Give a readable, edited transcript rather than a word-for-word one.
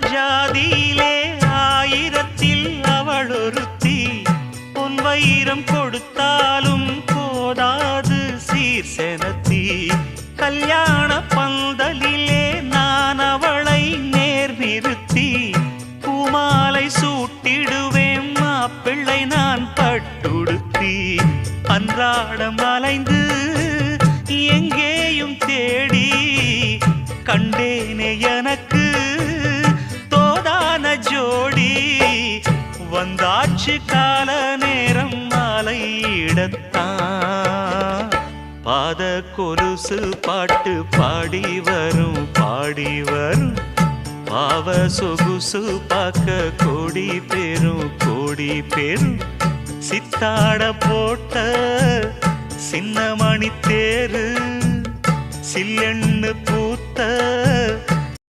ஜாதியிலே ஆயிரத்தில் அவள் ஒருத்தி பொன் வைரம் கொடுத்தாலும் போதாது சீர் செனத்தி கல்யாண பந்தலிலே நான் அவளை நேர் நிறுத்தி பூமாலை சூட்டிடுவேன் மாப்பிள்ளை நான் பட்டுடுத்தி அன்றாடம் அலைந்து எங்கேயும் தேடி கண்டேனே எனக்கு தோதான ஜோடி வந்தாச்சு கால நேரம் மாலையிடத்தான் பாத கொலுசு பாட்டு பாடி வரும் பாவ சொகுசு பார்க்க கோடி பேரும் சித்தாட போட்ட சின்ன மணி தேரு சில்லெண்ணு பூத்த